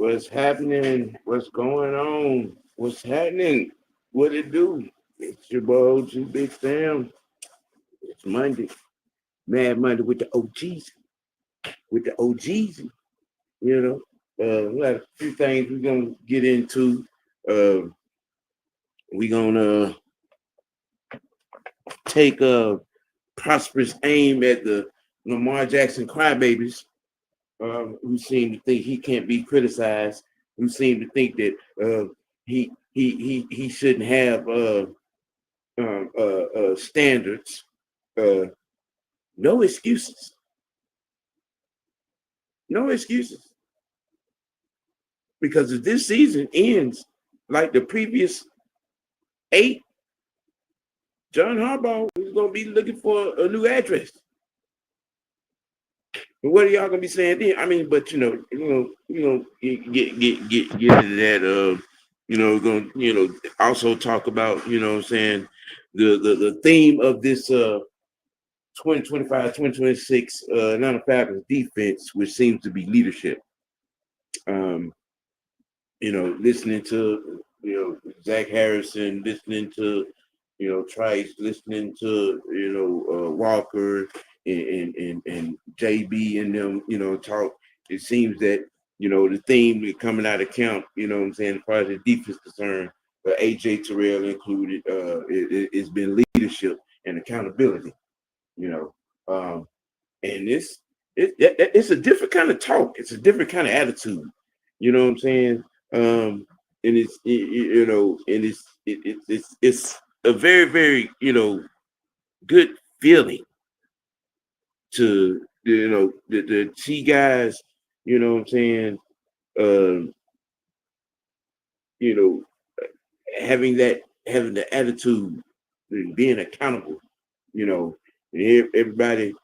What's happening? What's going on? What's happening? What it do? It's your boy OG Big Sam. It's Monday. Mad Monday with the OGs. With the OGs. You know. We got a few things we're gonna get into. We're gonna take a prosperous aim at the Lamar Jackson crybabies, who seem to think he can't be criticized, who seem to think that he shouldn't have standards. No excuses. No excuses. Because if this season ends like the previous 8, John Harbaugh is going to be looking for a new address. And what are y'all gonna be saying then? I mean, but get into that. Going also talk about the theme of this 2025-2026 Atlanta Falcons defense, which seems to be leadership. Listening to Zach Harrison, listening to Trice, listening to Walker and JB and them, talk. It seems that the theme coming out of camp, as far as the defense concerned, AJ Terrell included, it's been leadership and accountability. And it's a different kind of talk. It's a different kind of attitude. You know what I'm saying? And it's it's a very, very good feeling to the T guys, you know what I'm saying, uh, you know, having the attitude and being accountable, and everybody,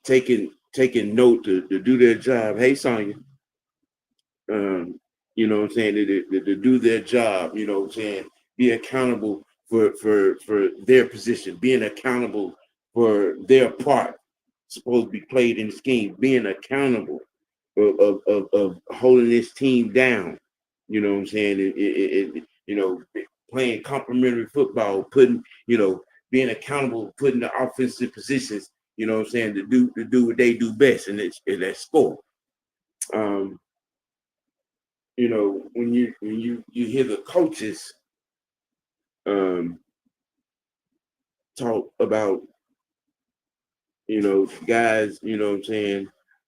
taking note to do their job. Hey Sonya, what I'm saying, to do their job, what I'm saying, be accountable for their position, being accountable for their part supposed to be played in the scheme, being accountable of holding this team down, what I'm saying, playing complementary football, putting, being accountable, putting the offensive positions, what I'm saying, to do what they do best, and that's score. When you hear the coaches talk about guys, what I'm saying,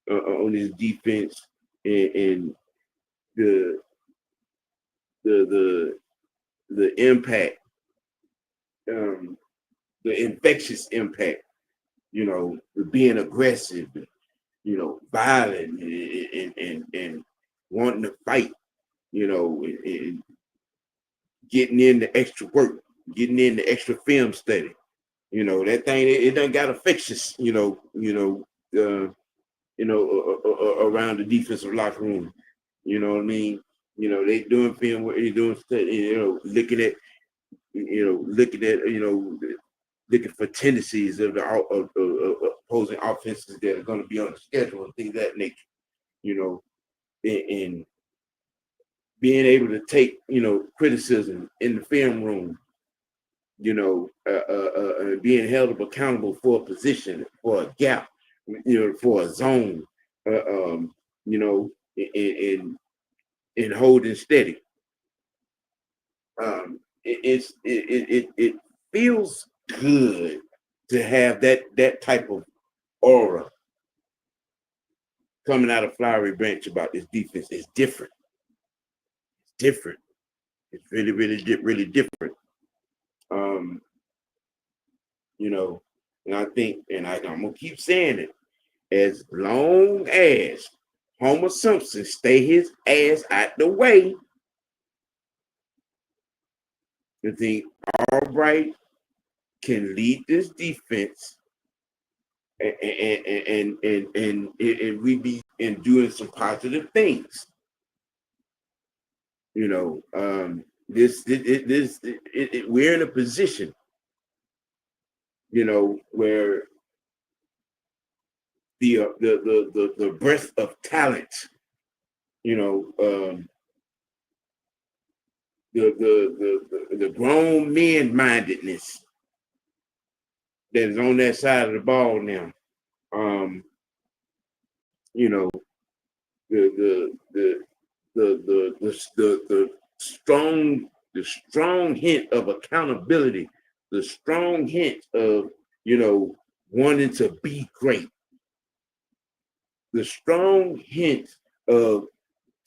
on this defense and the the the impact, the infectious impact, being aggressive, violent and wanting to fight, and getting in the extra work, getting in the extra film study. That thing, it done got infectious, around the defensive locker room. You know what I mean? They doing film what they doing study, looking for tendencies of the opposing offenses that are going to be on the schedule and things of that nature. And being able to take criticism in the film room, being held accountable for a position, for a gap, for a zone, and holding steady. It feels good to have that type of aura coming out of Flowery Branch about this defense. It's different. It's different. It's really, really different. And I think, and I'm gonna keep saying it, as long as Homer Simpson stay his ass out the way, I think Albright can lead this defense, and we be doing some positive things. We're in a position, where the breadth of talent You know, the grown men mindedness that is on that side of the ball now. Um, you know, the the the strong hint of accountability, the strong hint of wanting to be great, the strong hint of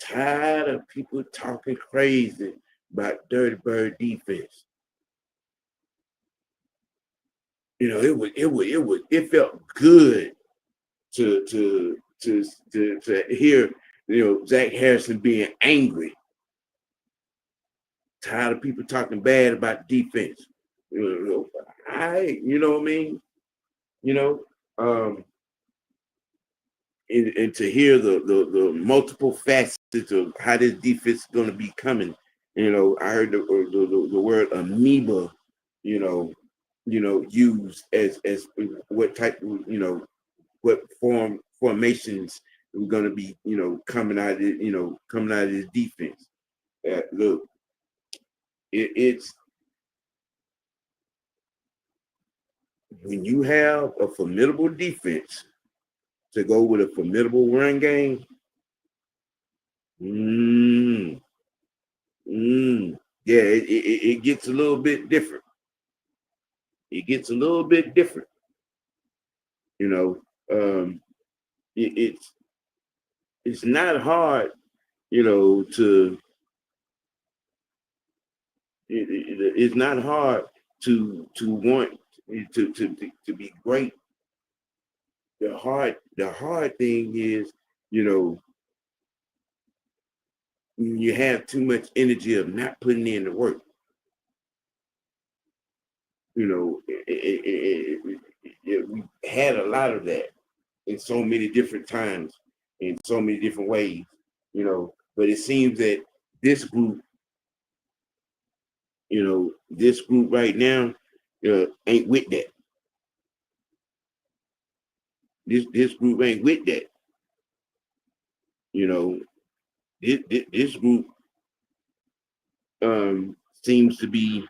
tired of people talking crazy about Dirty Bird defense. It felt good to hear Zach Harrison being angry, tired of people talking bad about defense. You know what I mean? You know, um, and to hear the multiple facets of how this defense is going to be coming. I heard the word amoeba, used as what type of, what formations we're going to be, coming out of it, coming out of this defense. Look, it's when you have a formidable defense to go with a formidable run game. Yeah, it gets a little bit different. It gets a little bit different. It's not hard, to it's not hard to want to be great. The hard thing is, when you have too much energy of not putting in the work. We had a lot of that in so many different times, in so many different ways, but it seems that this group, this group right now, ain't with that. This group ain't with that. This group seems to be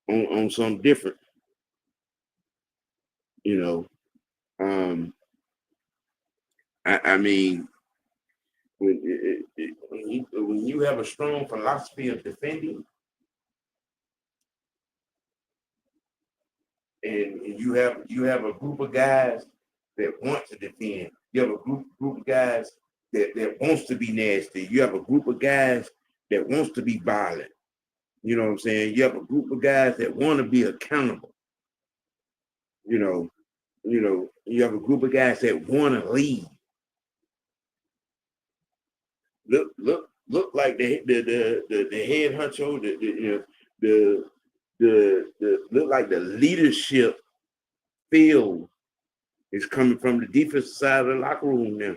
on something different. I mean, when you have a strong philosophy of defending, and you have a group of guys that want to defend, you have a group of guys that wants to be nasty, you have a group of guys that wants to be violent. You know what I'm saying? You have a group of guys that want to be accountable. You have a group of guys that want to lead. Look like the head honcho, the look like the leadership feel is coming from the defensive side of the locker room now.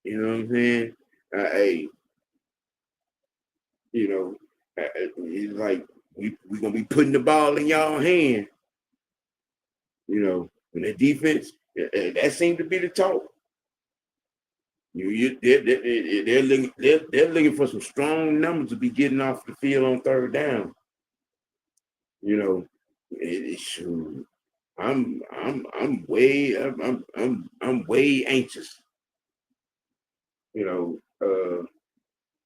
You know what I'm saying? Hey, it's like we're gonna be putting the ball in y'all hand. And the defense, that seemed to be the talk. They're looking for some strong numbers to be getting off the field on third down. I'm way anxious.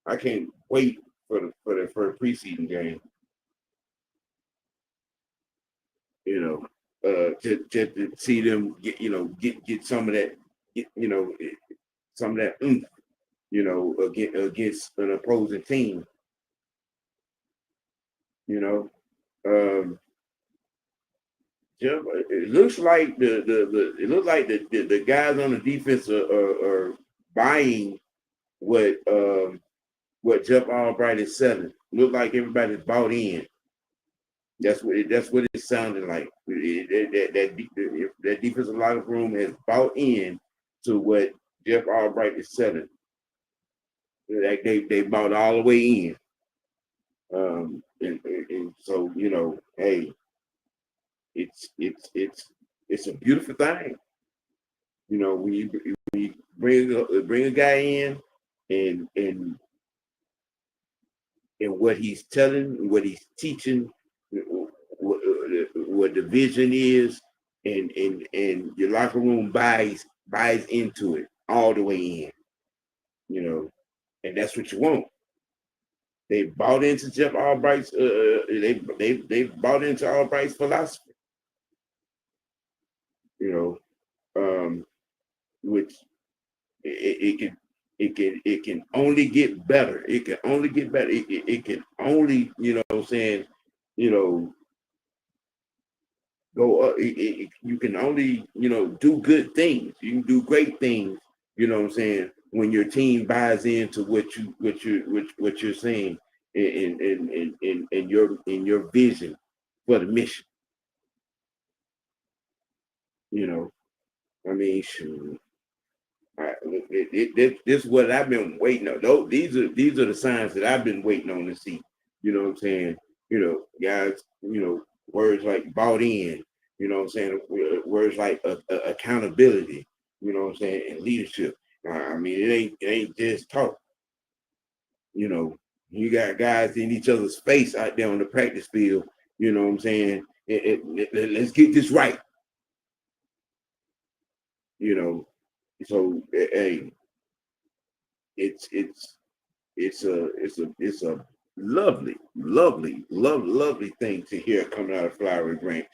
I can't wait for the preseason game. To see them get some of that, some of that oomph, against an opposing team. It looks like the guys on the defense are buying what Jeff Albright is selling. Look like everybody's bought in. That's what it sounded like. That defensive locker room has bought in to what Jeff Albright is selling. Like they bought all the way in. And so hey, it's a beautiful thing. When you bring a guy in, and what he's telling, what he's teaching, what the vision is, and your locker room buys into it all the way in, you know, and that's what you want. They bought into Jeff Albright's. They bought into Albright's philosophy, you know, which it can only get better. It can only get better. It can only, you know what I'm saying, you know, go up. You can only, you know, do good things. You can do great things, you know what I'm saying, when your team buys into what you're saying in your vision for the mission, you know. I mean, shoot. This is what I've been waiting on. These are the signs that I've been waiting on to see. You know what I'm saying? You know, guys. You know, words like bought in. You know what I'm saying? Words like accountability. You know what I'm saying? And leadership. I mean, it ain't just talk. You know, you got guys in each other's face out there on the practice field. You know what I'm saying? Let's get this right. You know, so hey, it's it's a lovely thing to hear coming out of Flowery Branch.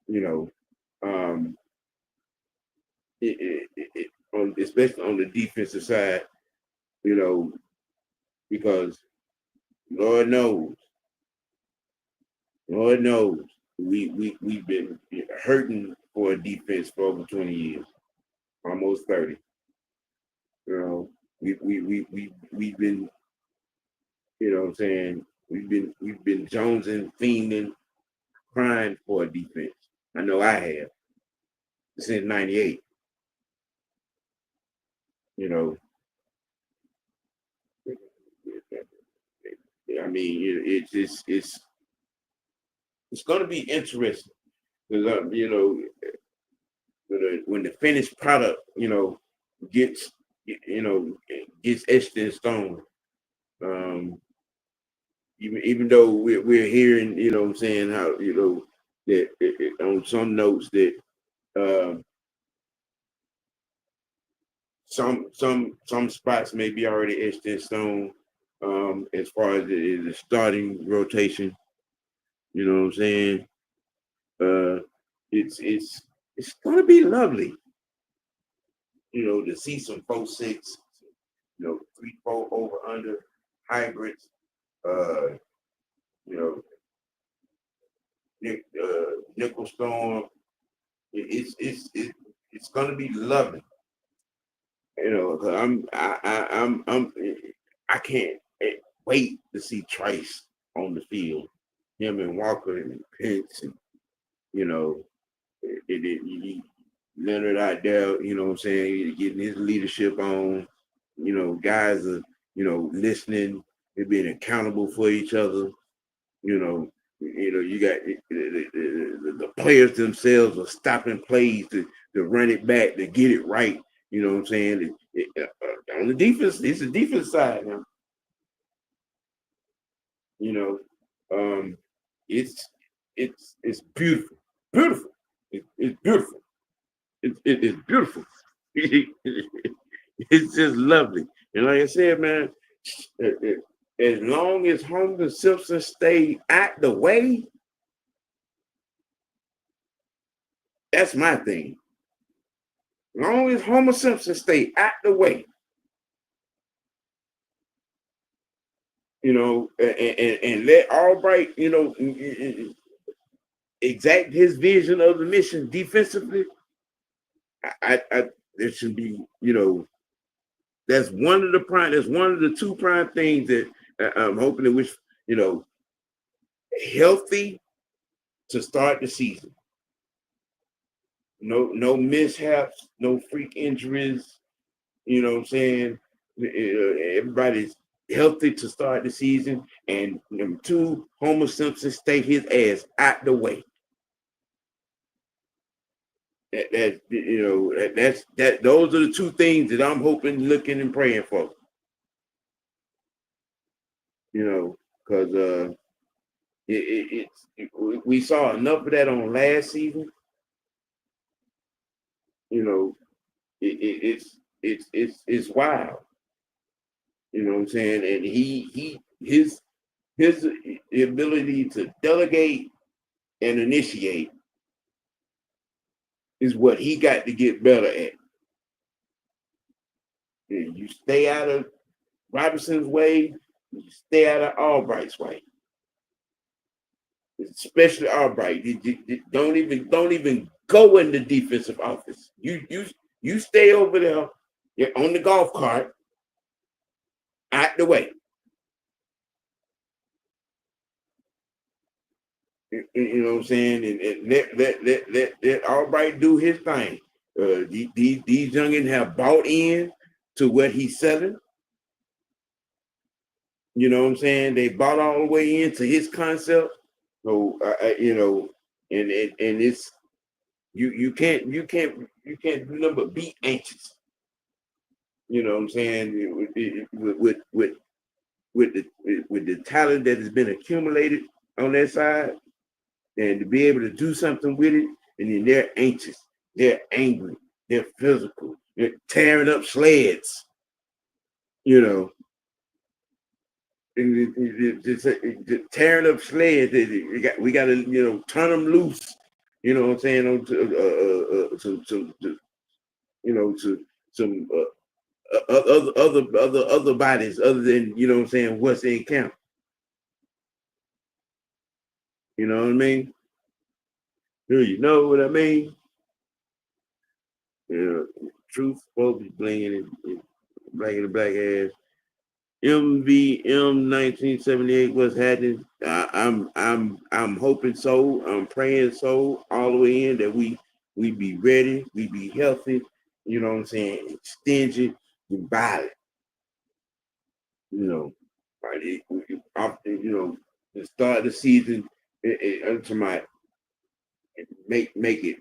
You know, um, especially on the defensive side. You know, because Lord knows, Lord knows, we've been hurting for a defense for over 20 years, almost 30. You know, we've been, you know what I'm saying, we've been jonesing, fiending, crying for a defense. I know I have since '98. You know, I mean, it's going to be interesting because you know, when the finished product, you know, gets gets etched in stone. Um, even though we're hearing, you know what I'm saying, how, you know, that on some notes that um, some spots may be already etched in stone, as far as the starting rotation. You know what I'm saying? Uh, it's gonna be lovely, you know, to see some 4-6, you know, 3-4 over under hybrids. Uh, you know, nickel storm. It's gonna be lovely. You know, 'cause I can't wait to see Trice on the field. Him and Walker and Pitts, and you know, Leonard out there. You know what I'm saying? Getting his leadership on. You know, guys are, you know, listening. They're being accountable for each other. You got the players themselves are stopping plays to run it back, to get it right. You know what I'm saying? On the defense, it's the defense side now. You know, it's it's beautiful, beautiful. It's beautiful. It's beautiful. It's just lovely. And like I said, man, as long as Homer Simpson stay out the way, that's my thing. As long as Homer Simpson stay out the way, you know, and let Albright, you know, exact his vision of the mission defensively, I there should be, you know, that's one of the two prime things that I'm hoping that which, you know, healthy to start the season. No mishaps, no freak injuries. You know what I'm saying? Everybody's healthy to start the season. And number two, Homer Simpson stay his ass out the way. That those are the two things that I'm hoping, looking, and praying for. Because we saw enough of that on last season. You know, it's wild. You know what I'm saying? And his ability to delegate and initiate is what he got to get better at. You stay out of Robinson's way, you stay out of Albright's way. Especially Albright. Don't even go in the defensive office. You stay over there. You're on the golf cart, out the way. You know what I'm saying? And let Albright do his thing. These youngins have bought in to what he's selling. You know what I'm saying? They bought all the way into his concept. So and it's you can't do nothing but be anxious. You know what I'm saying? With the talent that has been accumulated on that side, and to be able to do something with it, and then they're anxious, they're angry, they're physical, they're tearing up sleds. You know, tearing up sleds. We got to turn them loose. You know what I'm saying? To some other bodies other than what I'm saying what's in camp. You know what I mean? Do you know what I mean? Truth supposed to be blinging the black ass. MVM 1978. What's happening? I'm hoping so. I'm praying so all the way in that we be ready, we be healthy. You know what I'm saying? Stingy and violent. Right? Often, the start of the season, unto my make it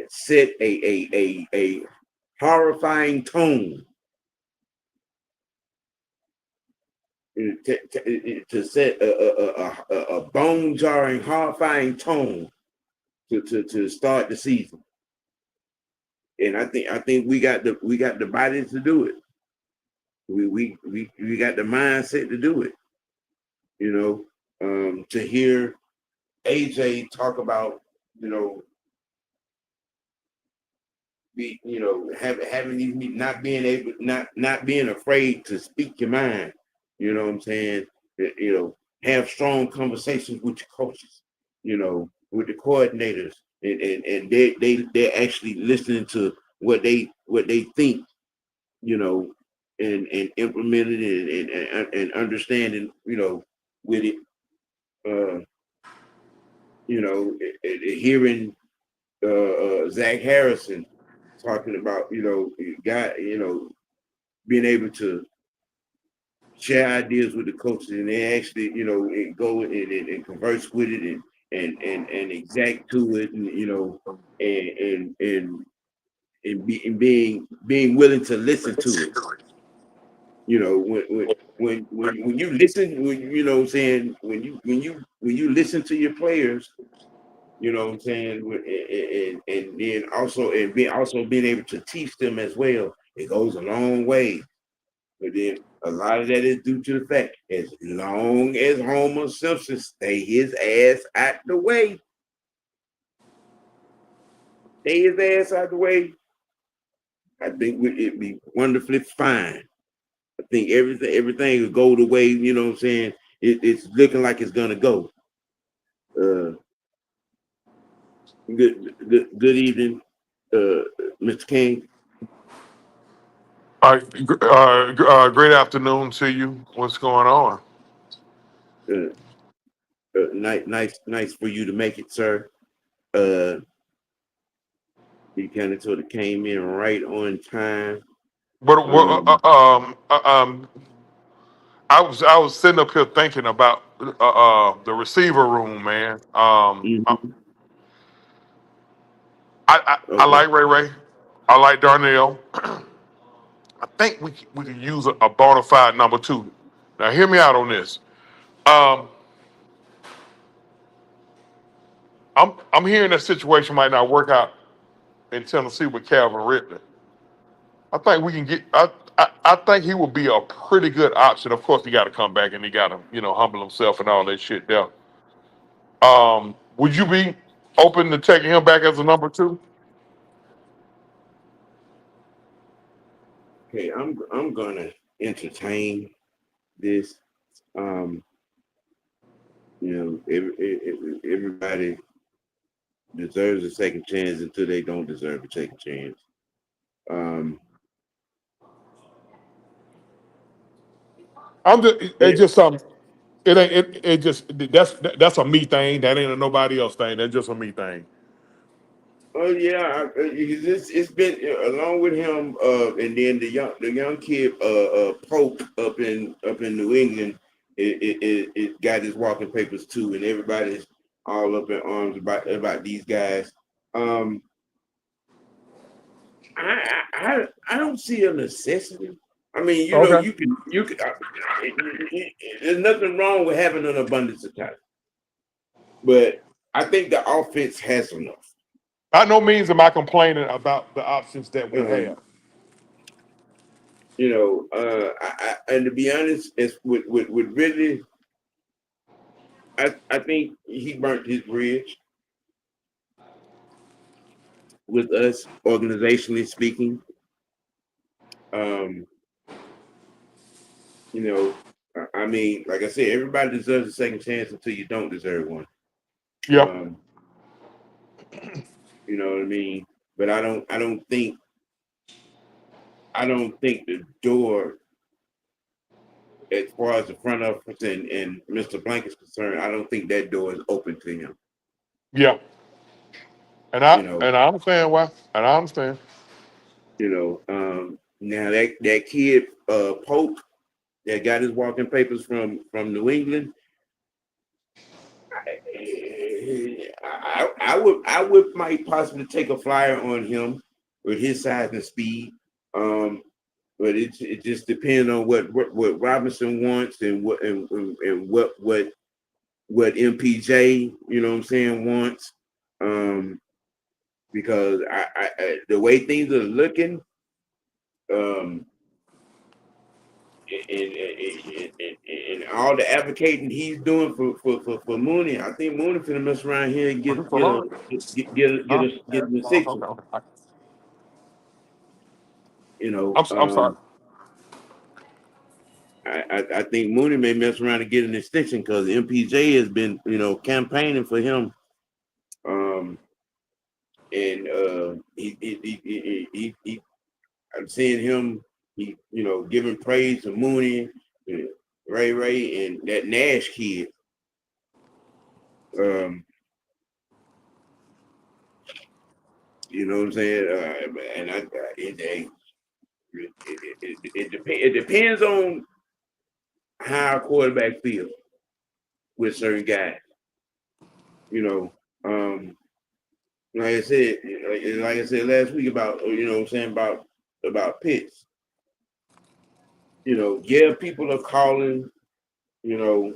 set a horrifying tone to set a bone jarring, horrifying tone to start the season. And I think we got the body to do it. We got the mindset to do it. To hear AJ talk about having these not being able not being afraid to speak your mind. You know what I'm saying? Have strong conversations with your coaches. With the coordinators, and they're actually listening to what they think. And implementing it and understanding. With it. Uh, hearing Zach Harrison talking about being able to share ideas with the coaches, and they actually go and converse with it and exact to it, and being willing to listen to it. When you listen, what I'm saying, when you listen to your players, what I'm saying, and then also being able to teach them as well, it goes a long way. But then a lot of that is due to the fact, as long as Homer Simpson stay his ass out the way, I think it'd be wonderfully fine. I think everything will go the way, what I'm saying, it's looking like it's gonna go. Good evening, Mr. King. Great afternoon to you. What's going on? Uh, nice for you to make it, sir. Uh, you kind of sort of came in right on time. What Um, I was sitting up here thinking about the receiver room, man. mhm. I Okay. like Ray Ray. I like Darnell. I think we can use a bona fide number two. Now, hear me out on this. Um, I'm hearing that situation might not work out in Tennessee with Calvin Ridley. I think we can get. I think he would be a pretty good option. Of course, he got to come back and he got to humble himself and all that shit there. Would you be open to taking him back as a number two? Okay, I'm gonna entertain this. Um, everybody deserves a second chance until they don't deserve a second chance. Um, I'm just. yeah, It's just something. It ain't. It just. That's a me thing. That ain't a nobody else thing. That's just a me thing. oh yeah, it's been along with him, and then the young kid, Pope up in New England, it got his walking papers too, and everybody's all up in arms about these guys. Um, I don't see a necessity. I mean, Okay. you can. There's nothing wrong with having an abundance of talent, but I think the offense has enough. By no means am I complaining about the options that we Um, have. and to be honest, it's with Ridley, I think he burnt his bridge with us, organizationally speaking. Um, you know, I mean, like I said, everybody deserves a second chance until you don't deserve one. Yeah. Um, you know what I mean? But I don't think the door, as far as the front office and Mr. Blank is concerned, I don't think that door is open to him. Yeah. And You I know, and I understand why. And I understand. now that kid Pope that got his walking papers from New England, I would might possibly take a flyer on him with his size and speed. Um, but it just depends on what Robinson wants and what MPJ, you know what I'm saying, wants. Um, because the way things are looking, um, and all the advocating he's doing for Mooney, I think Mooney finna mess around here and Are get you get a for get Huh? a get the Sixers. You know, I'm sorry. I think Mooney may mess around and get an extension because MPJ has been campaigning for him. Um, and I'm seeing him. He giving praise to Mooney, uh, Ray Ray, and that Nash kid. Um, you know what I'm saying? And it depends on how a quarterback feels with certain guys. You know, like I said, like I said last week about what I'm saying about Pitts. Yeah, people are calling. You know,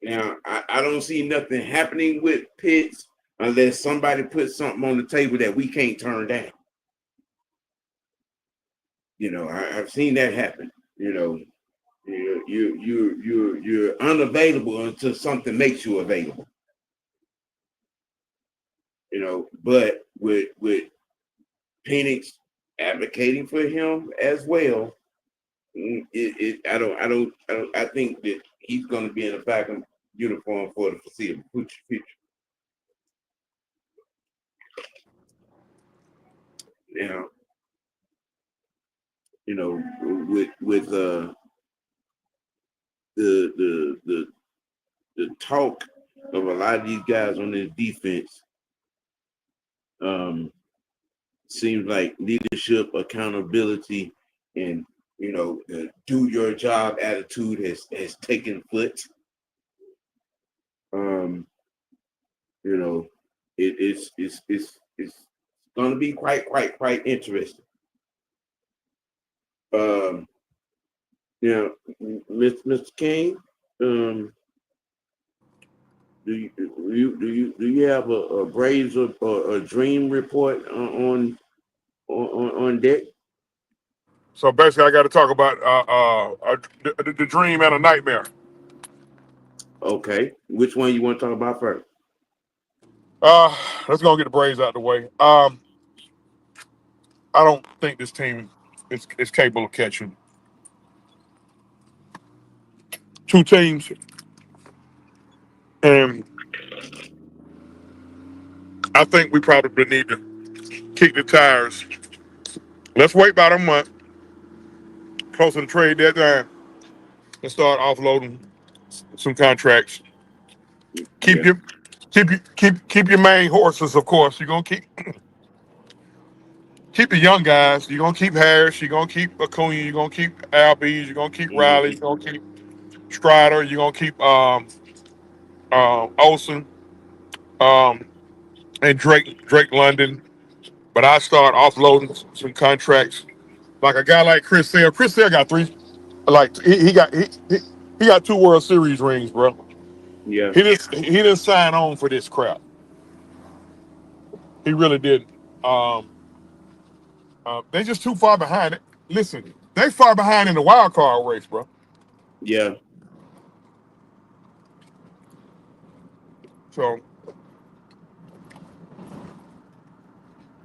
now I don't see nothing happening with Pitts unless somebody puts something on the table that we can't turn down. I've seen that happen. You're unavailable until something makes you available. But with Penix advocating for him as well, I think that he's going to be in a Falcon uniform for the foreseeable future. Now, with the the talk of a lot of these guys on this defense, um, seems like leadership, accountability, and the do your job attitude has taken foot. Um, you know, it's It's going to be quite interesting. Um, you know, Mr. King, um, do you have a Braves or a dream report on deck? So basically, I got to talk about the dream and a nightmare. Okay, which one you want to talk about first? Uh, let's go get the Braves out of the way. I don't think this team is capable of catching two teams, and I think we probably need to kick the tires. Let's wait about a month, close to the trade deadline, and start offloading some contracts. Keep Yeah, your keep your main horses, of course. You're gonna keep the young guys. You're gonna keep Harris. You're gonna keep Acuna. You're gonna keep Albies. You're gonna keep Riley. hmm You're gonna keep Strider. You're gonna keep Olsen um, and Drake London. But I start offloading some contracts. Like a guy like Chris Sale. Chris Sale got three. Like he got two World Series rings, bro. yeah, He didn't sign on for this crap. He really didn't. Um, they just too far behind it. Listen, they far behind in the wild card race, bro. yeah. So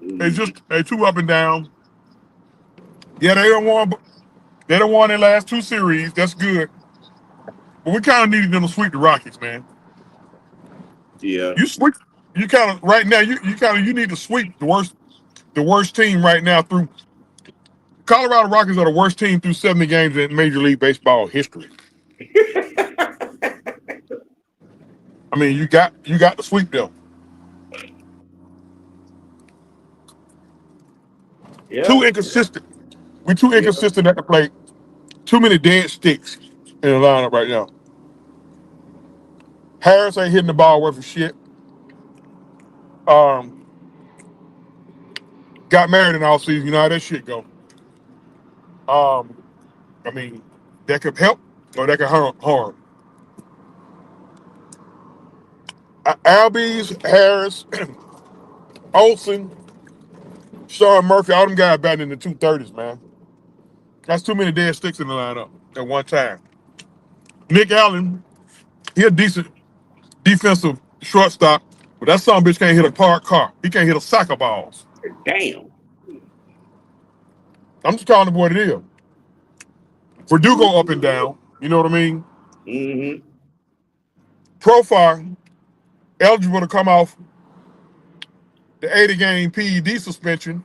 Mm, they too up and down. Yeah, they don't want their last two series. That's good. But we kind of needed them to sweep the Rockets, man. yeah. You sweep you kind of right now, you need to sweep the worst team right now through Colorado Rockets are the worst team through 70 games in Major League Baseball history. I mean, you got to sweep them. Yeah, Too inconsistent. We too yeah. inconsistent at the plate. Too many dead sticks in the lineup right now. Harris ain't hitting the ball worth of shit. Um, got married in all season. You know how that shit go. Um, I mean, that could help or that could harm. Albies, Harris, Olsen, Sean Murphy, all them guys batting in the 230s, man. That's too many dead sticks in the lineup at one time. Nick Allen, he a decent defensive shortstop, but that son bitch can't hit a parked car. He can't hit a sack of balls. Damn. I'm just calling it what it is. Purdue go up and down. You know what I mean? Mm-hmm. Profile eligible to come off the 80-game PED suspension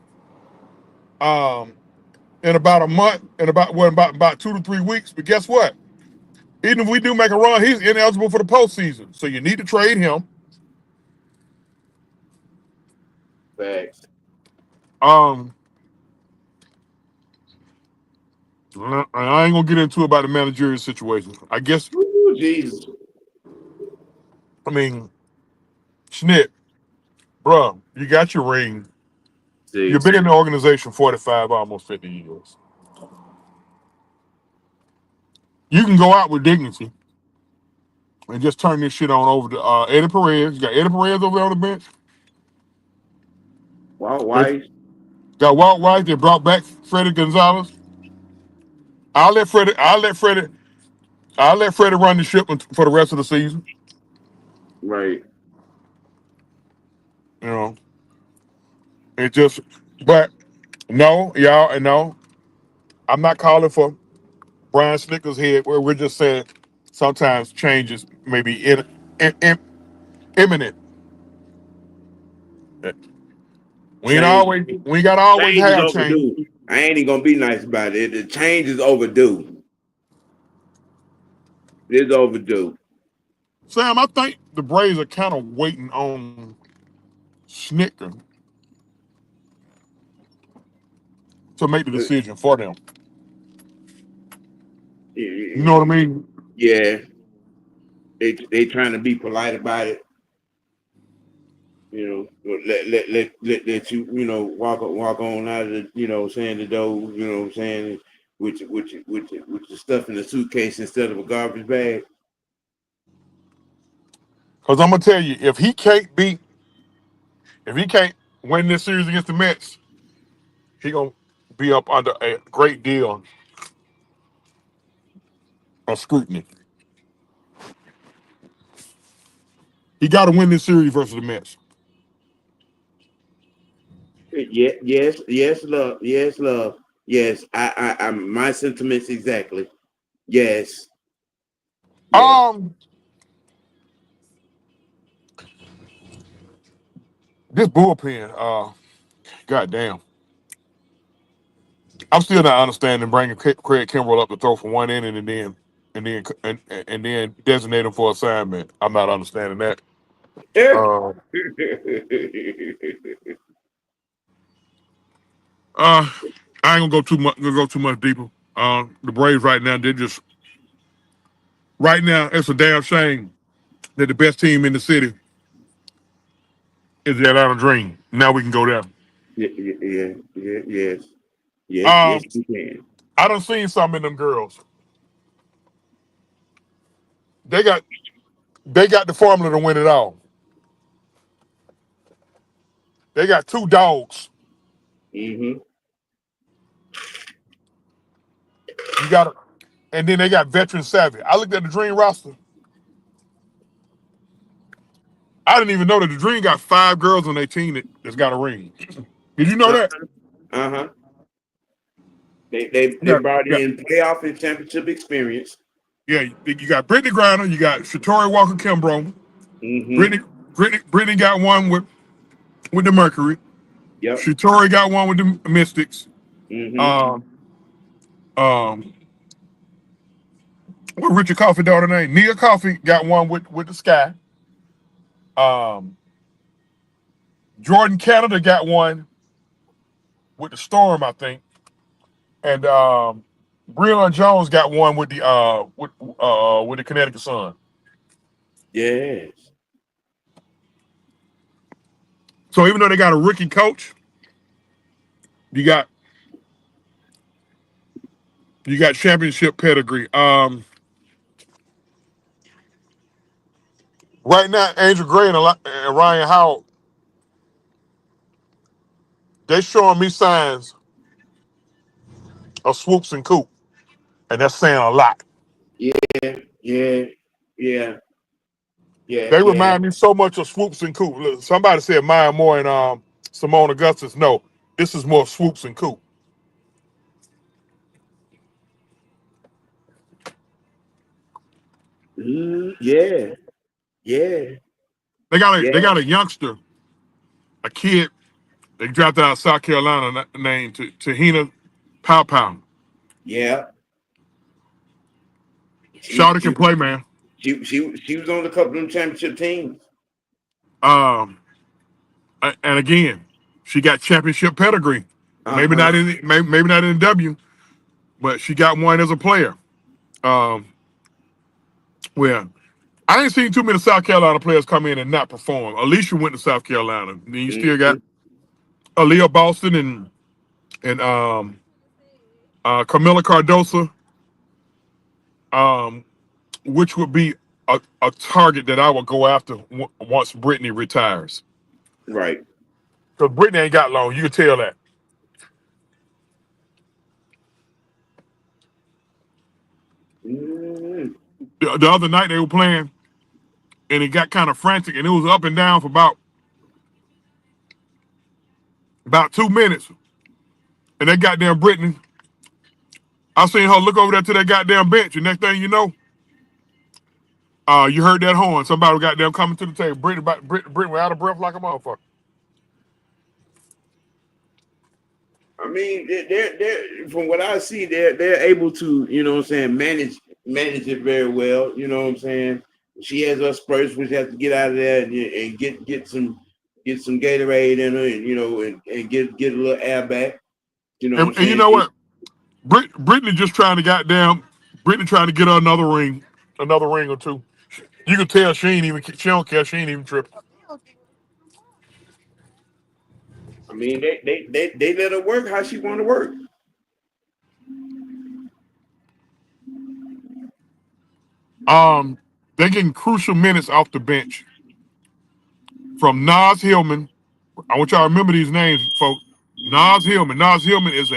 um, in about a month, in about 2 to 3 weeks. But guess what? Even if we do make a run, he's ineligible for the postseason. So you need to trade him. Facts. Um, I ain't gonna get into about the managerial situation. I guess Ooh, Jesus. I mean Schnitt, bro, you got your ring. You've See. been in the organization 45, almost 50 years. You can go out with dignity and just turn this shit on over to Eddie Perez. You got Eddie Perez over there on the bench. Why? They Why? got Walt White. They brought back Freddie Gonzalez. I'll let Freddie. I'll let Freddie run the ship for the rest of the season. Right. You know, it just. But no, y'all, and no, I'm not calling for Brian Snicker's head. Where we're just saying sometimes changes may be imminent. Change. We ain't got to always Change is have change. overdue. I ain't even gonna be nice about it. The change is overdue. It's overdue. Sam, I think the Braves are kind of waiting on Snicker to make the Uh, decision for them. You know what I Yeah, mean? yeah. They trying to be polite about it. Let you, walk on out of the, saying the door, saying, with your stuff in the suitcase instead of a garbage bag. Because I'm gonna tell you, if he can't win this series against the Mets, he gonna be up under a great deal of scrutiny. He got to win this series versus the Mets. Yeah, yes, love, yes, love, yes. My sentiments exactly. Yes, yes. Um, this bullpen, goddamn, I'm still not understanding bringing Craig Kimbrell up to throw for one inning and then designate him for assignment. I'm not understanding that. Uh, uh, I ain't gonna go too much. Gonna go too much deeper. The Braves right now, they're just right now. It's a damn shame that the best team in the city is the Atlanta Dream. Now we can go there. Yes, yes, Um, yes. You can. I done seen some in them girls. They got they got the formula to win it all. They got two dogs. Mm-hmm. You got, and then they got veteran savvy. I looked at the Dream roster. I didn't even know that the Dream got 5 girls on their team that's got a ring. Did you know Uh that? huh. They Yeah, brought yeah, in playoff and championship experience. yeah. You got Brittany Griner, you got Shatori Walker Kimbrough. Mm-hmm. Brittany got one with the Mercury. Yep. Shatori got one with the Mystics. Mm-hmm. Um, um, what Richard Coffee daughter name? Nia Coffee got one with the Sky. Um, Jordan Canada got one with the Storm, I think, and Breon Jones got one with the Connecticut Sun. Yes. So even though they got a rookie coach, you got you got championship pedigree. Right now, Angel Gray and Ryan Howard, they showing me signs of swoops and coop, and that's saying a lot. Yeah. Yeah. Yeah. Yeah. They Yeah. remind me so much of swoops and coop. Look, somebody said Maya Moore and Simone Augustus. No, this is more swoops and coop. Yeah. Yeah. They Yeah. got a youngster, a kid they drafted out of South Carolina named Tahina Pow Pow. Yeah. She Shawty she can play, man. she was on a couple of them championship teams. Um, and again, she got championship pedigree. Maybe Uh-huh. not in maybe not in W, but she got one as a player. Um, well, I ain't seen too many South Carolina players come in and not perform. Alicia went to South Carolina. Then you still got Mhm. Aaliyah Boston and Camila Cardosa, um, which would be a target that I would go after once Brittany retires. Right. Because Brittany ain't got long. You can tell that. Mm. The other night they were playing, and it got kind of frantic, and it was up and down for about 2 minutes. And that goddamn Brittany, I seen her look over there to that goddamn bench, and next thing you know, you heard that horn. Somebody goddamn coming to the table. Brittany was out of breath like a motherfucker. I mean, they're from what I see, they're able to, what I'm saying, manage it very well. You know what I'm saying? She has her spurts, which has to get out of there and get some Gatorade in her, and and get a little air back. You know what I'm And you saying? know what? Brittany just trying to goddamn Brittany trying to get her another ring or two. You can tell she don't care. She ain't even tripping. I mean, they let her work how she want to work. They're getting crucial minutes off the bench from Nas Hillman. I want y'all to remember these names, folks. Nas Hillman. Nas Hillman is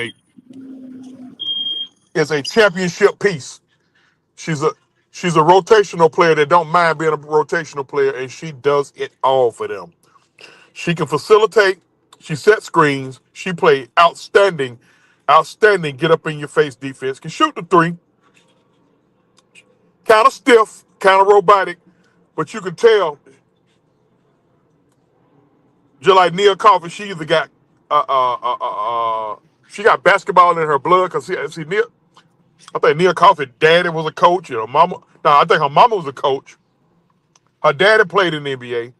a championship piece. She's a she's a rotational player that don't mind being a rotational player, and she does it all for them. She can facilitate. She sets screens. She played outstanding, outstanding. Get up in your face defense. Can shoot the three. Kind of stiff, kind of robotic, but you can tell. Just like Nia Coffey, she either got uh, uh, uh, uh, uh, she got basketball in her blood because see Nia. I think Nia Coffey daddy was a coach. You know, mama. No, I think her mama was a coach. Her daddy played in the NBA,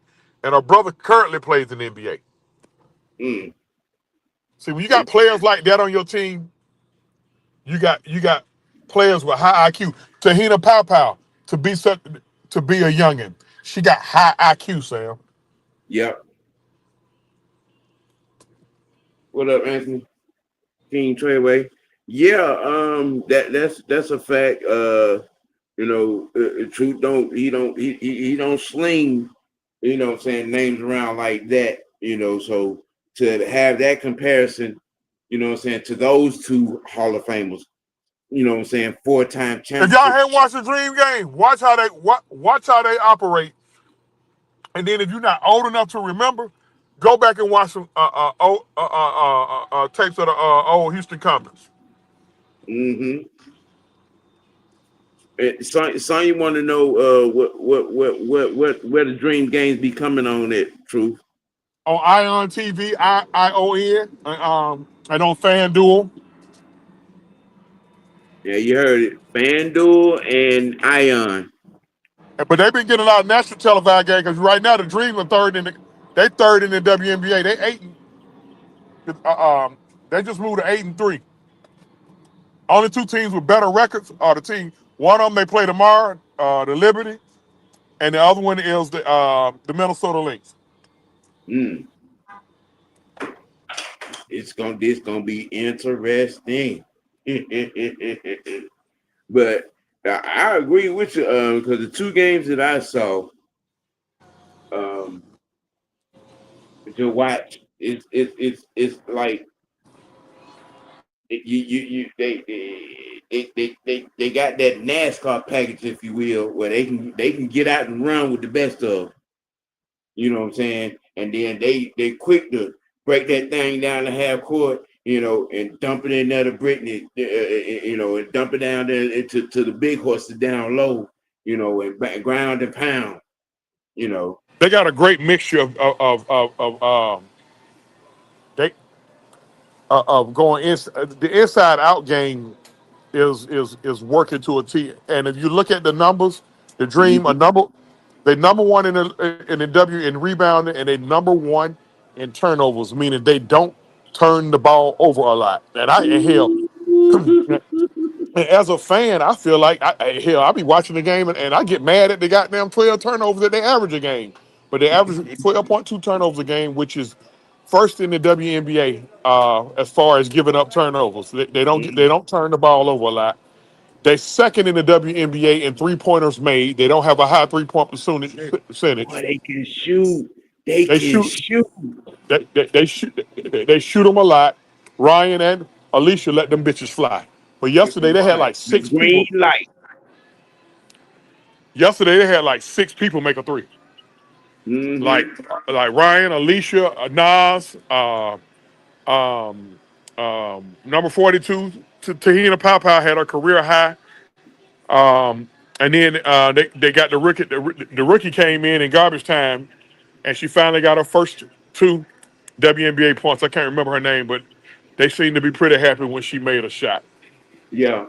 and her brother currently plays in the NBA. Mm. See, when you got players like that on your team, you got players with high IQ. Tahina Pow to be a youngin. She got high IQ, Sam. Yep. What up, Anthony? King Treyway. Yeah, that's a fact. Truth he don't sling, what I'm saying, names around like that, so to have that comparison, what I'm saying, to those two Hall of Famers, what I'm saying, four-time If y'all championship. haven't watched the Dream Game, watch how they operate. And then if you're not old enough to remember, go back and watch some tapes of the old Houston Comets. Mm-hmm. Son, you want to know what where the Dream Games be coming on it, Truth? On Ion TV, ION, and on FanDuel. Yeah, you heard it. FanDuel and Ion. But they've been getting a lot of national televised games because right now the Dream are third in the WNBA. They just moved to 8-3. Only two teams with better records are the team. One of them they play tomorrow, the Liberty, and the other one is the Minnesota Lynx. Mm, it's gonna be interesting. But I agree with you because the two games that I saw um, to watch, it's like they got that NASCAR package, if you will, where they can get out and run with the best of. You know what I'm saying? And then they quick to break that thing down to half court, and dump it in there to Brittany, and dump it down there to the big horses down low, and ground and pound, you know. They got a great mixture of they of going in the inside out game is working to a T. And if you look at the numbers, the Dream a Mhm. number they number one in the W in rebounding and they number one in turnovers, meaning they don't turn the ball over a lot. And hell, and as a fan, I feel like I be watching the game and I get mad at the goddamn 12 turnovers that they average a game. But they average 12.2 turnovers a game, which is first in the WNBA as far as giving up turnovers. They don't turn the ball over a lot. They second in the WNBA in 3-pointers made. They don't have a high 3-point Boy, percentage. they can shoot. They They can shoot shoot. they shoot them a lot. Ryan and Alicia let them bitches fly. But yesterday they had Boy, like the six green people. light. Yesterday they had like six people make a three. Like Mm-hmm. like Ryan, Alicia, Nas, number 42, Tahina Pow had a career high. And then they got the rookie came in garbage time, and she finally got her first two WNBA points. I can't remember her name, but they seemed to be pretty happy when she made a shot. Yeah.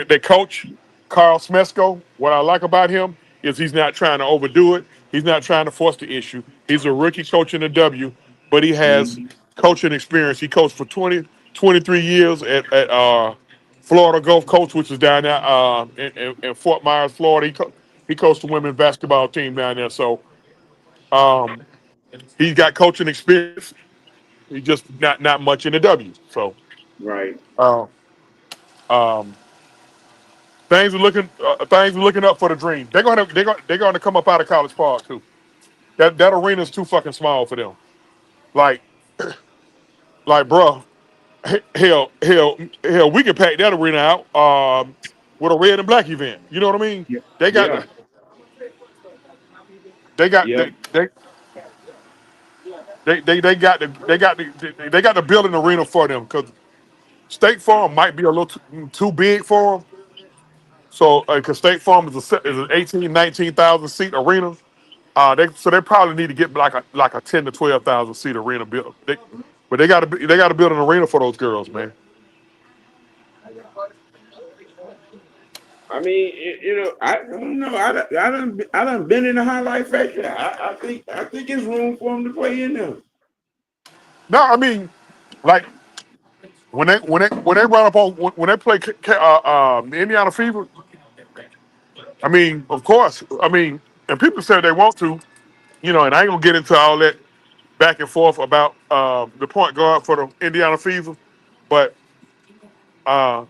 They coach Carl Smesko. What I like about him is he's not trying to overdo it. He's not trying to force the issue. He's a rookie coach in the W, but he has Mm-hmm. coaching experience. He coached for 23 years at Florida Gulf Coast, which is down there in Fort Myers, Florida. He coached the women's basketball team down there. So Um, he's got coaching experience. He's just not much in the W. So Right. uh, um, things are looking up for the Dream. They're gonna come up out of College Park too. That arena's too fucking small for them. Like bro, hell, we can pack that arena out with a red and black event. You know what I mean? Yeah. They got Yeah. the they got Yep. they got the building arena for them because State Farm might be a little too big for them. So because State Farm is an 18, 19,000 seat arena. They probably need to get like a 10 to 12,000 seat arena built. But they got to build an arena for those girls, man. I mean, I don't know. I done been in the highlight factory. I think it's room for them to play in there. No, I mean, like when they run up on when they play the Indiana Fever. I mean, of course. I mean, and people say they want to, and I ain't gonna get into all that back and forth about the point guard for the Indiana Fever, but uh,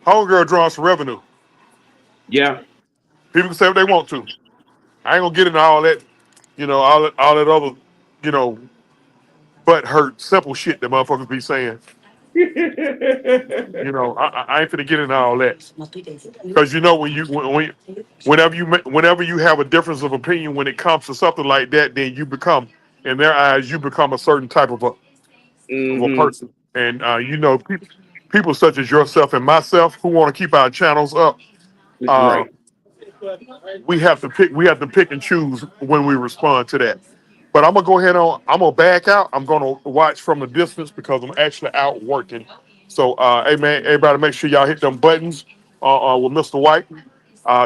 homegirl drawing some revenue. Yeah. People can say what they want to. I ain't gonna get into all that, all that other, you know, butt hurt, simple shit that motherfuckers be saying. I ain't finna get into all that because whenever you have a difference of opinion when it comes to something like that, then in their eyes, you become a certain type of a Hmm. person, and people such as yourself and myself who want to keep our channels up. Uh, Right. we have to pick and choose when we respond to that. But I'm gonna back out. I'm gonna watch from a distance because I'm actually out working. So hey man, everybody make sure y'all hit them buttons with Mr. White.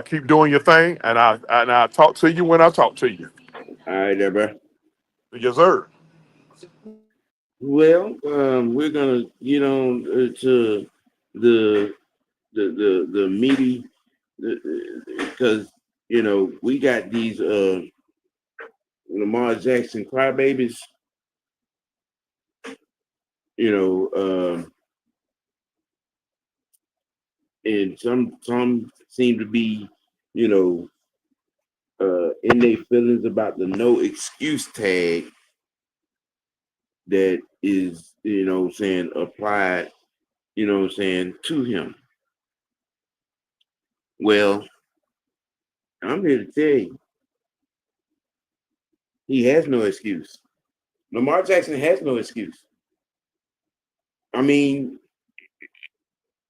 Keep doing your thing, and I talk to you when I talk to you. All right, there, bro. Yes, sir. Well, we're gonna get on to the the meaty because we got these Lamar Jackson crybabies. You know, and some seem to be, you know, in their feelings about the no excuse tag that is, saying applied, saying to him. Well, I'm here to tell you, he has no excuse. Lamar Jackson has no excuse. I mean,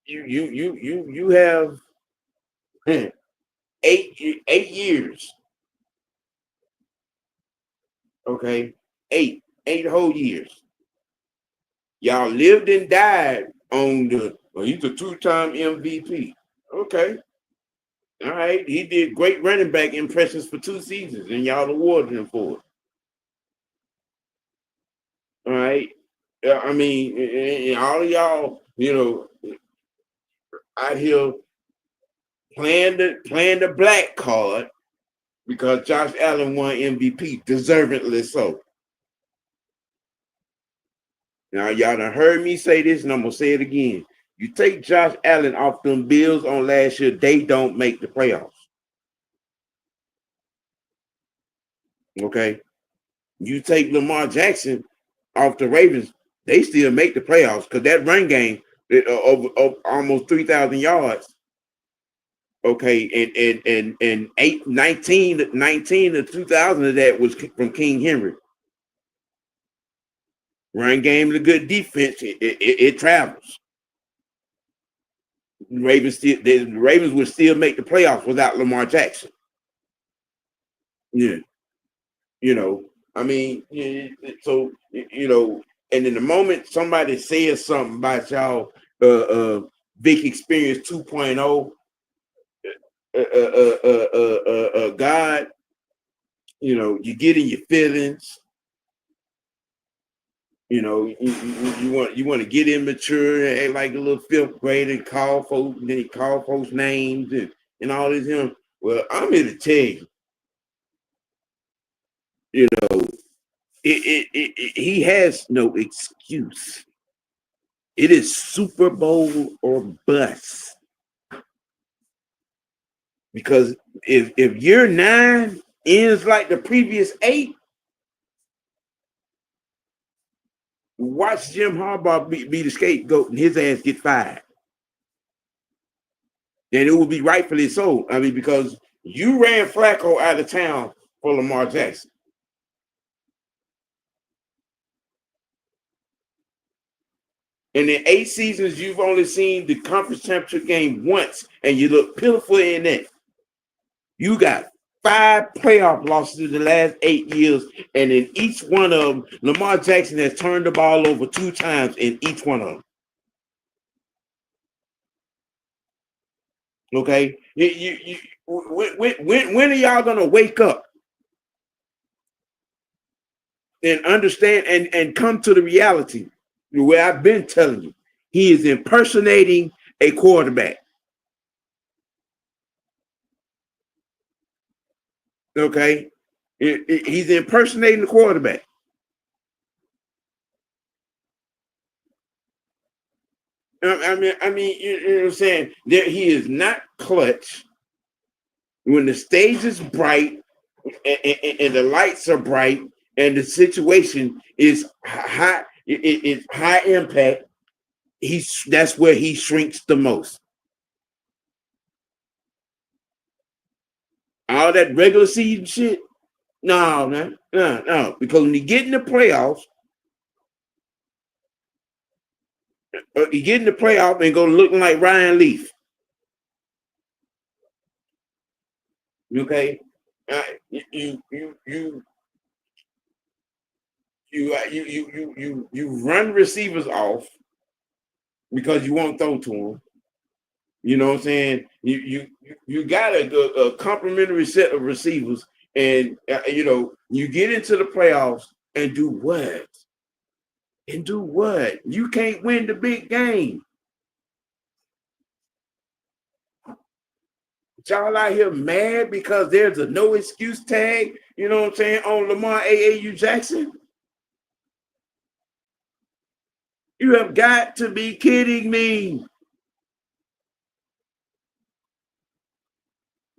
you have 8 years, okay, eight whole years. Y'all lived and died on the. Well, he's a two-time MVP. Okay, all right. He did great running back impressions for 2 seasons, and y'all awarded him for it. All right. I mean, and all of y'all, out here playing the black card because Josh Allen won MVP, deservedly so. Now, y'all done heard me say this, and I'm gonna say it again. You take Josh Allen off them Bills on last year, they don't make the playoffs. Okay. You take Lamar Jackson off the Ravens, they still make the playoffs because that run game of almost 3,000 yards. Okay, and 19 to 2,000 of that was from King Henry. Run game is a good defense. It travels. The Ravens would still make the playoffs without Lamar Jackson. Yeah, I mean, so and in the moment somebody says something about y'all, Vic Experience 2.0, God, you get in your feelings. You want to get immature and act like a little fifth grader and call folks, and then he call folks names and all this. Well, I'm here to tell you, You know, he has no excuse. It is Super Bowl or bust. Because if year 9 ends like the previous 8, watch Jim Harbaugh be the scapegoat and his ass get fired. And it will be rightfully so. I mean, because you ran Flacco out of town for Lamar Jackson. And in 8 seasons, you've only seen the conference championship game once, and you look pitiful in that. You got 5 playoff losses in the last 8 years, and in each one of them, Lamar Jackson has turned the ball over 2 times in each one of them. Okay, when are y'all gonna wake up and understand and come to the reality where I've been telling you? He is impersonating a quarterback. Okay, he's impersonating the quarterback. I mean, you know what I'm saying? He is not clutch when the stage is bright and the lights are bright and the situation is high. It's high impact. That's where he shrinks the most. All that regular season shit, no, man, no. Because when you get in the playoffs, you get in the playoff and go looking like Ryan Leaf. Okay, you run receivers off because you won't throw to them. You know what I'm saying? You got a complimentary set of receivers, and you get into the playoffs and do what? And do what? You can't win the big game. Y'all out here mad because there's a no excuse tag, you know what I'm saying, on Lamar AAU Jackson? You have got to be kidding me.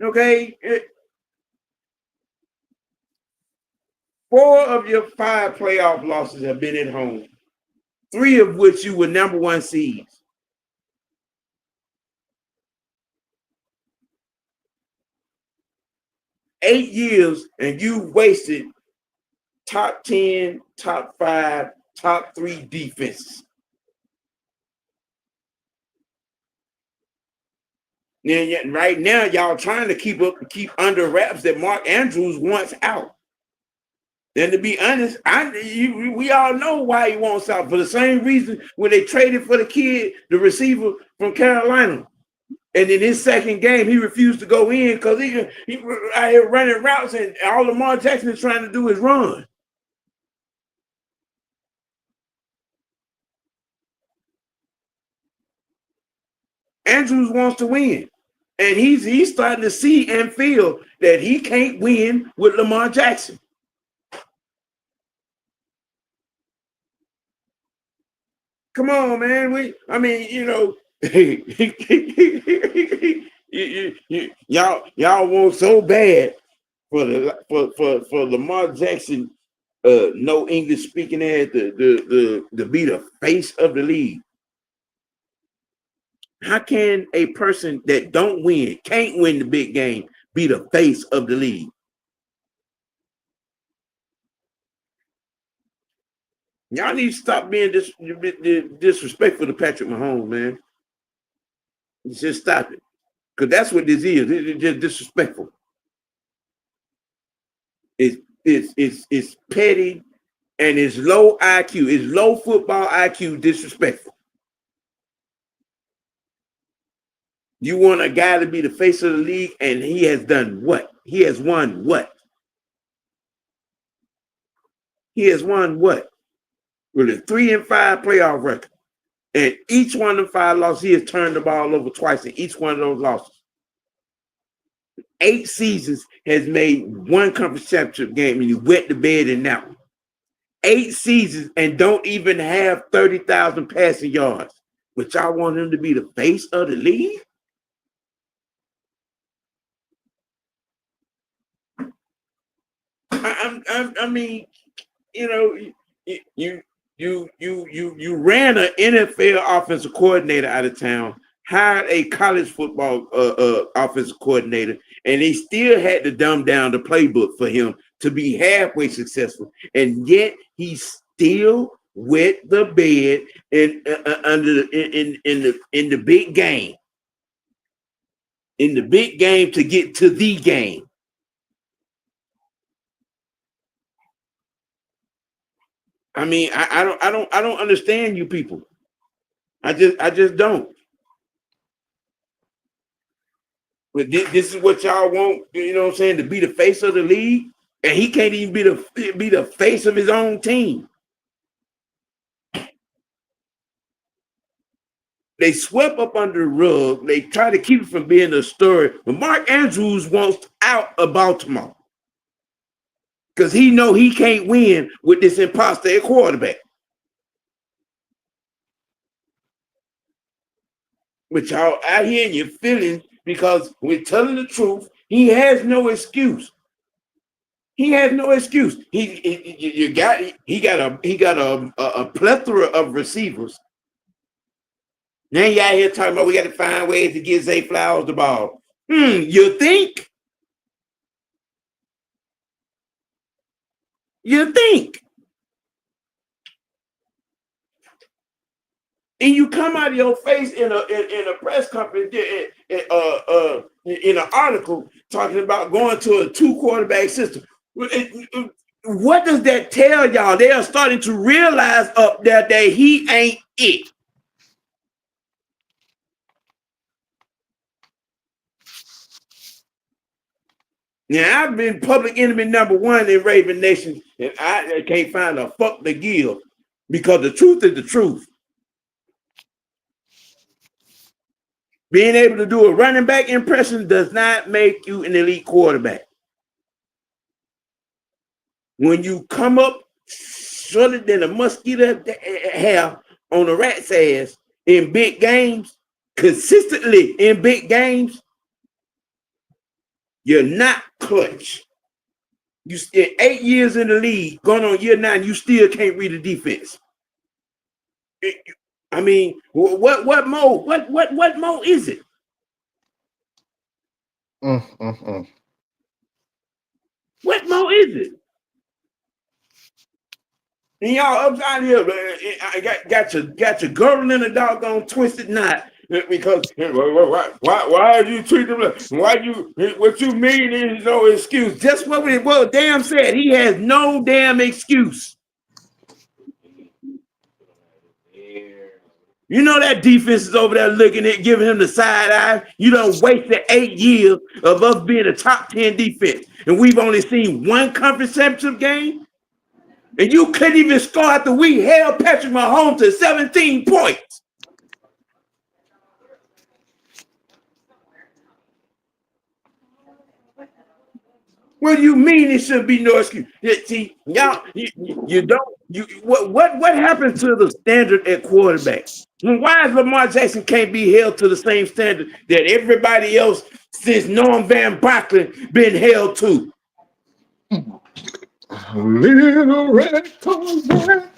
Okay? 4 of your 5 playoff losses have been at home, 3 of which you were number 1 seeds. 8 years, and you wasted top 10, top 5, top 3 defenses. And right now, y'all trying to keep under wraps that Mark Andrews wants out. And to be honest, we all know why he wants out, for the same reason when they traded for the kid, the receiver from Carolina. And in his second game, he refused to go in because he out here running routes, and all Lamar Jackson is trying to do is run. Andrews wants to win. And he's starting to see and feel that he can't win with Lamar Jackson. Come on, man. Y'all want so bad for Lamar Jackson, no English speaking ass to be the face of the league. How can a person that can't win the big game, be the face of the league? Y'all need to stop being disrespectful to Patrick Mahomes, man. Just stop it. Because that's what this is. It's just disrespectful. It's petty, and it's low IQ. It's low football IQ disrespectful. You want a guy to be the face of the league, and he has done what? He has won what? He has won what? With a 3-5 playoff record. And each one of the 5 losses, he has turned the ball over twice in each one of those losses. 8 seasons has made one conference championship game, and you wet the bed in that one. 8 seasons and don't even have 30,000 passing yards. But y'all want him to be the face of the league? I mean, you know, you ran an NFL offensive coordinator out of town, hired a college football offensive coordinator, and they still had to dumb down the playbook for him to be halfway successful, and yet he still wet the bed in the big game, in the big game to get to the game. I mean, I don't understand you people. I just don't. But this is what y'all want, you know what I'm saying, to be the face of the league, and he can't even be the face of his own team. They swept up under the rug. They try to keep it from being a story. But Mark Andrews wants out of Baltimore because he know he can't win with this imposter at quarterback. But y'all out here in your feelings because we're telling the truth. He has no excuse. He has no excuse. He got a plethora of receivers. Now you out here talking about we got to find ways to get Zay Flowers the ball. You think? You think? And you come out of your face in a press conference, in an article talking about going to a 2-quarterback system. What does that tell y'all? They are starting to realize up there that he ain't it. Now, I've been public enemy number 1 in Raven Nation, and I can't find a fuck to give because the truth is the truth. Being able to do a running back impression does not make you an elite quarterback. When you come up shorter than a mosquito hair on a rat's ass in big games, consistently in big games, you're not clutch. You spent 8 years in the league, going on year 9, you still can't read the defense. I mean, what more? What more is it? What more is it? And y'all upside here, I got your girl in a doggone twisted knot because why are you treating them? What you mean is no excuse? Just what we damn said. He has no damn excuse. You know that defense is over there looking at giving him the side eye. You done wasted 8 years of us being a top 10 defense, and we've only seen 1 conference championship game. And you couldn't even score after we held Patrick Mahomes to 17 points. What do you mean it shouldn't be no excuse? See, y'all, you don't. What happened to the standard at quarterback? Why is Lamar Jackson can't be held to the same standard that everybody else since Norm Van Brocklin been held to? Little red Corvette.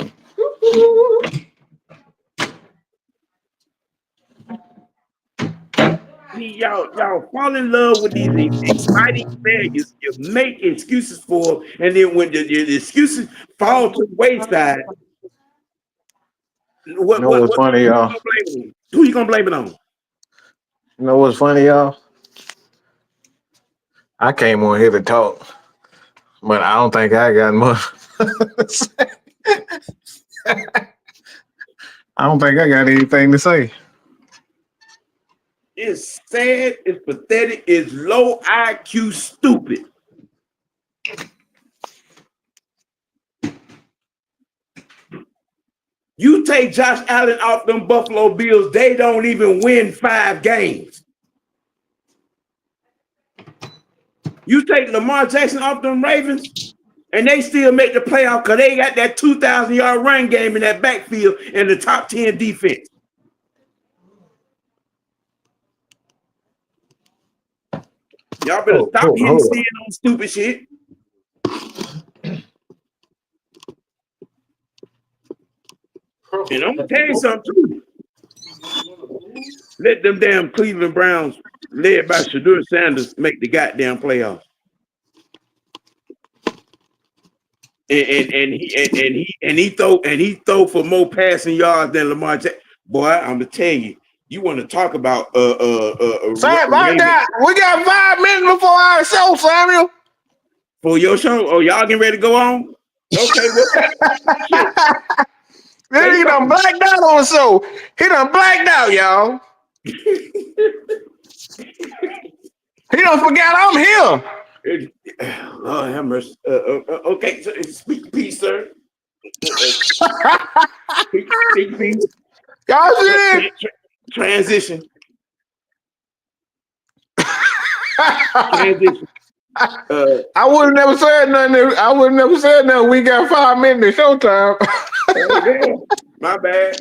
See, y'all fall in love with these exciting failures. You make excuses for them, and then when the excuses fall to the wayside, what's funny, y'all? Who you gonna blame it on? You know what's funny, y'all? I came on here to talk, but I don't think I got much. I don't think I got anything to say. It's sad, it's pathetic, it's low IQ stupid. You take Josh Allen off them Buffalo Bills, they don't even win 5 games. You take Lamar Jackson off them Ravens, and they still make the playoff because they got that 2,000-yard run game in that backfield and the top 10 defense. Y'all better stop hitting sin on stupid shit. And I'm gonna tell you something too. Let them damn Cleveland Browns, led by Shadur Sanders, make the goddamn playoffs. And he throw for more passing yards than Lamar Jackson. Boy, I'm gonna tell you, you want to talk about Sam, we got 5 minutes before our show, Samuel. For your show? Oh, y'all getting ready to go on? Okay, well, Then he done blacked out on the show. He done blacked out, y'all. He done forgot I'm here. Lord have mercy. Okay, so speak peace, sir. Speak peace. Y'all see it? Transition. Transition. I would have never said nothing. I would have never said nothing. We got 5 minutes showtime. My bad. My bad,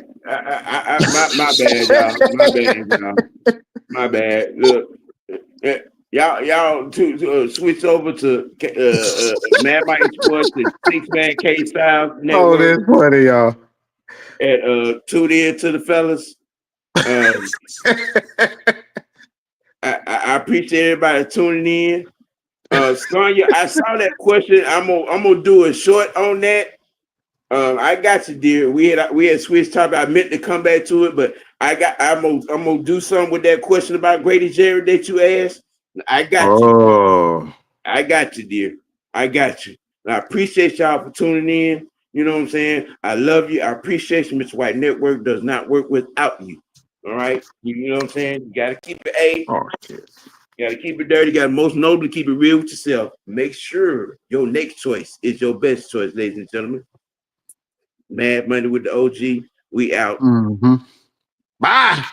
y'all. My bad, y'all. My bad. Look, y'all switch over to Mad Mike Sports and 6-Man K Style Network. Oh, that's funny, y'all. And tune in to the fellas. I appreciate everybody tuning in. Sonya, I saw that question. I'm gonna do a short on that. I got you, dear. We had switched topic. I meant to come back to it, but I'm gonna do something with that question about Grady Jarrett that you asked. I got you. I got you, dear. I got you. And I appreciate y'all for tuning in. You know what I'm saying? I love you. I appreciate you. Mr. White Network does not work without you. All right? You know what I'm saying? You gotta keep it A. Oh, shit. You gotta keep it dirty. You gotta most notably keep it real with yourself. Make sure your next choice is your best choice, ladies and gentlemen. Mad Money with the OG. We out. Mm-hmm. Bye.